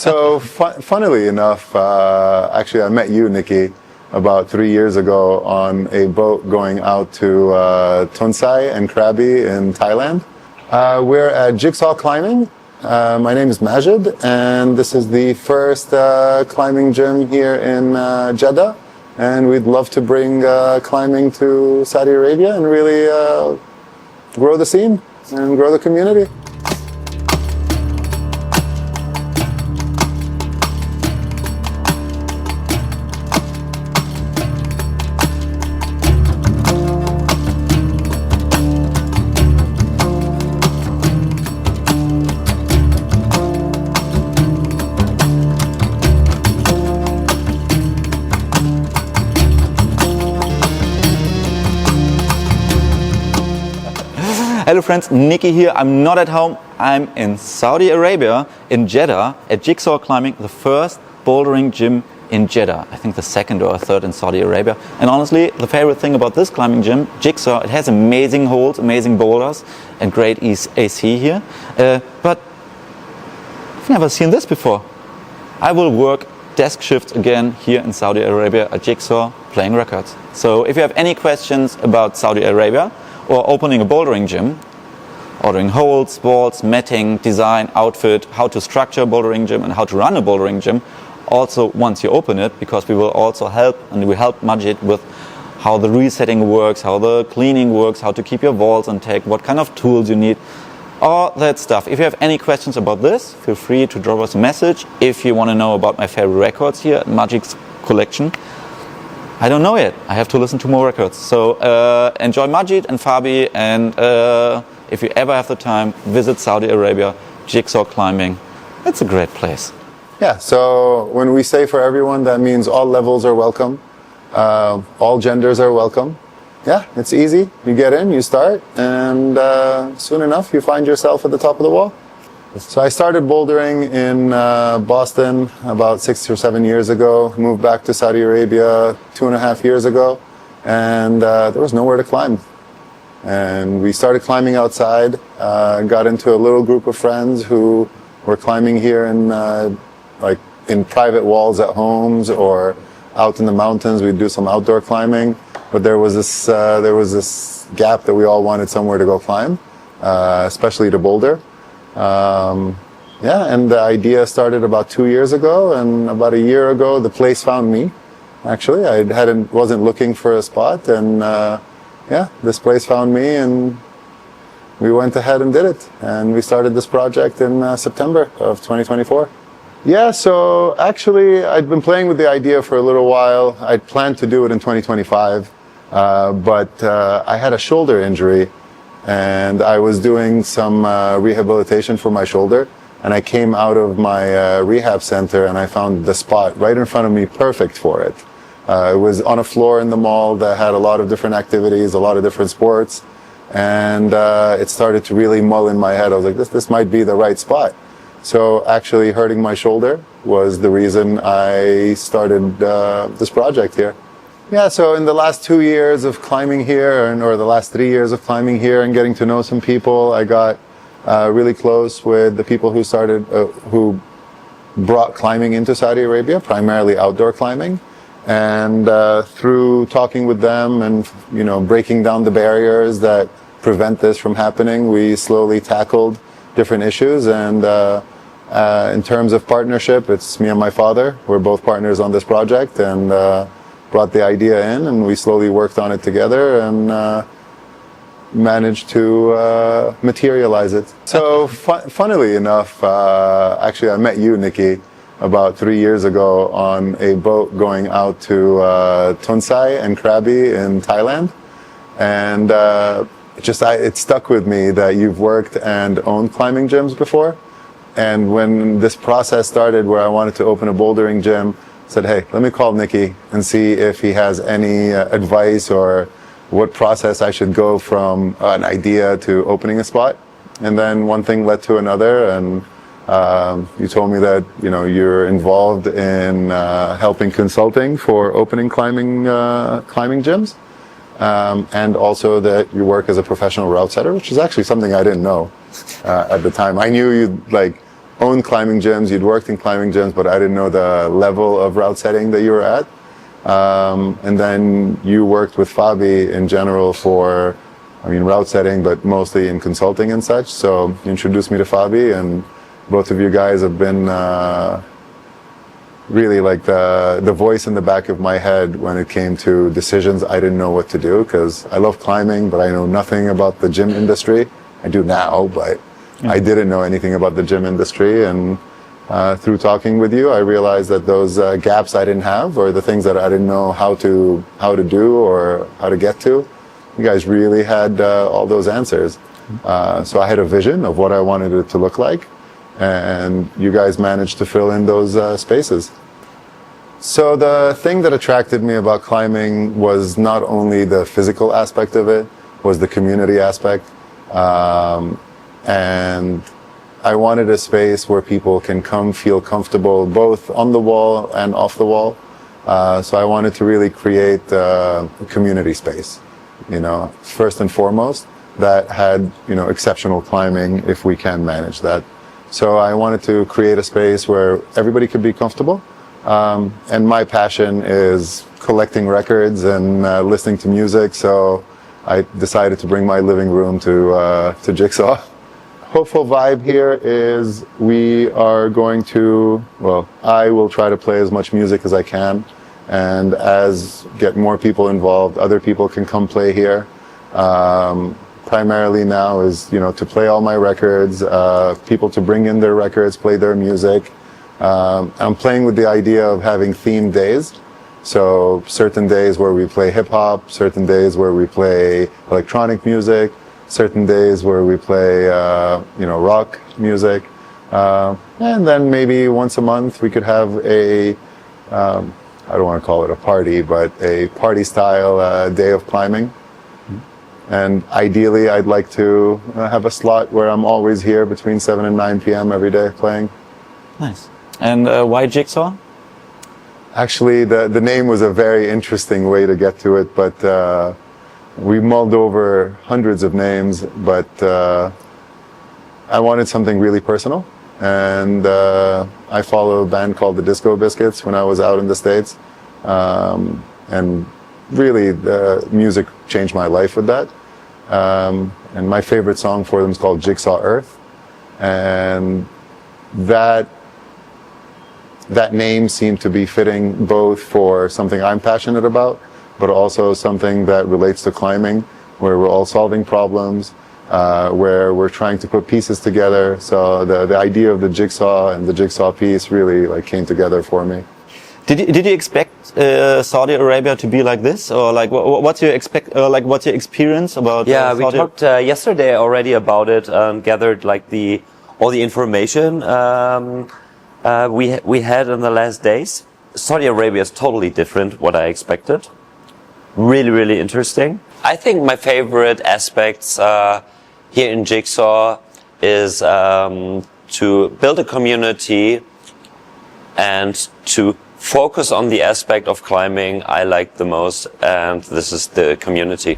Funnily enough, actually I met you, Nikki, about 3 years ago on a boat going out to Tonsai and Krabi in Thailand. We're at Jigsaw climbing. My name is Majid, and this is the first climbing gym here in Jeddah. And we'd love to bring climbing to Saudi Arabia and really grow the scene and grow the community. Hello friends, Nikki here. I'm not at home. I'm in Saudi Arabia, in Jeddah, at Jigsaw Climbing, the first bouldering gym in Jeddah. I think the second or third in Saudi Arabia. And honestly, the favorite thing about this climbing gym, Jigsaw, it has amazing holds, amazing boulders, and great AC here. But I've never seen this before. I will work desk shifts again here in Saudi Arabia at Jigsaw, playing records. So if you have any questions about Saudi Arabia, or opening a bouldering gym, ordering holds, balls, matting, design, outfit, how to structure a bouldering gym and how to run a bouldering gym. Also, once you open it, because we will also help, and we help Majid with how the resetting works, how the cleaning works, how to keep your walls intact, what kind of tools you need, all that stuff. If you have any questions about this, feel free to drop us a message. If you want to know about my favorite records here at Majid's collection, I don't know yet. I have to listen to more records. So enjoy Majid and Fabi, and if you ever have the time, visit Saudi Arabia, Jigsaw Climbing. It's a great place. Yeah, so when we say for everyone, that means all levels are welcome. All genders are welcome. Yeah, it's easy. You get in, you start, and soon enough you find yourself at the top of the wall. So I started bouldering in Boston about 6 or 7 years ago, moved back to Saudi Arabia 2.5 years ago, and there was nowhere to climb. And we started climbing outside, got into a little group of friends who were climbing here in private walls at homes or out in the mountains. We'd do some outdoor climbing, but there was this gap that we all wanted somewhere to go climb, especially to boulder. And the idea started about 2 years ago, and about a year ago the place found me. Actually, wasn't looking for a spot, and this place found me, and we went ahead and did it. And we started this project in September of 2024. Yeah, so actually I'd been playing with the idea for a little while. I'd planned to do it in 2025, but I had a shoulder injury. And I was doing some rehabilitation for my shoulder, and I came out of my rehab center and I found the spot right in front of me, perfect for it. It was on a floor in the mall that had a lot of different activities, a lot of different sports, and it started to really mull in my head. I was like, this might be the right spot. So actually hurting my shoulder was the reason I started this project here. Yeah, so in the last 2 years of climbing here, or the last 3 years of climbing here and getting to know some people, I got really close with the people who brought climbing into Saudi Arabia, primarily outdoor climbing. And through talking with them and, breaking down the barriers that prevent this from happening, we slowly tackled different issues. And in terms of partnership, it's me and my father. We're both partners on this project, and brought the idea in, and we slowly worked on it together and managed to materialize it. So funnily enough, actually I met you, Nikki, about 3 years ago on a boat going out to Tonsai and Krabi in Thailand. And it stuck with me that you've worked and owned climbing gyms before. And when this process started where I wanted to open a bouldering gym, said, hey, let me call Nikki and see if he has any advice or what process I should go from an idea to opening a spot. And then one thing led to another, and you told me that you're involved in helping consulting for opening climbing gyms, and also that you work as a professional route setter, which is actually something I didn't know at the time. I knew you owned climbing gyms, you'd worked in climbing gyms, but I didn't know the level of route setting that you were at. And then you worked with Fabi in general for, route setting, but mostly in consulting and such. So you introduced me to Fabi, and both of you guys have been really like the voice in the back of my head when it came to decisions I didn't know what to do, because I love climbing, but I know nothing about the gym industry. I do now, but I didn't know anything about the gym industry. And through talking with you, I realized that those gaps I didn't have, or the things that I didn't know how to do or how to get to, you guys really had all those answers. So I had a vision of what I wanted it to look like, and you guys managed to fill in those spaces. So the thing that attracted me about climbing was not only the physical aspect of it, was the community aspect. And I wanted a space where people can come feel comfortable both on the wall and off the wall. So I wanted to really create a community space, first and foremost, that had, exceptional climbing if we can manage that. So I wanted to create a space where everybody could be comfortable. And my passion is collecting records and listening to music. So I decided to bring my living room to Jigsaw. Hopeful vibe here is we are going to, I will try to play as much music as I can. And as get more people involved, other people can come play here. Primarily now is, to play all my records, people to bring in their records, play their music. I'm playing with the idea of having themed days. So certain days where we play hip hop, certain days where we play electronic music, certain days where we play, rock music. And then maybe once a month we could have a, I don't want to call it a party, but a party style day of climbing. And ideally I'd like to have a slot where I'm always here between 7 and 9 p.m. every day playing. Nice. And why Jigsaw? Actually, the name was a very interesting way to get to it, but we mulled over hundreds of names, but I wanted something really personal. And I follow a band called the Disco Biscuits when I was out in the States. And really, the music changed my life with that. And my favorite song for them is called Jigsaw Earth. And that name seemed to be fitting both for something I'm passionate about, but also something that relates to climbing, where we're all solving problems, where we're trying to put pieces together. So the idea of the jigsaw and the jigsaw piece really came together for me. Did you expect Saudi Arabia to be like this, or what's your what's your experience about? Yeah, we talked yesterday already about it and gathered all the information we had in the last days. Saudi Arabia is totally different what I expected. Really, really interesting. I think my favorite aspects here in Jigsaw is to build a community and to focus on the aspect of climbing I like the most, and this is the community.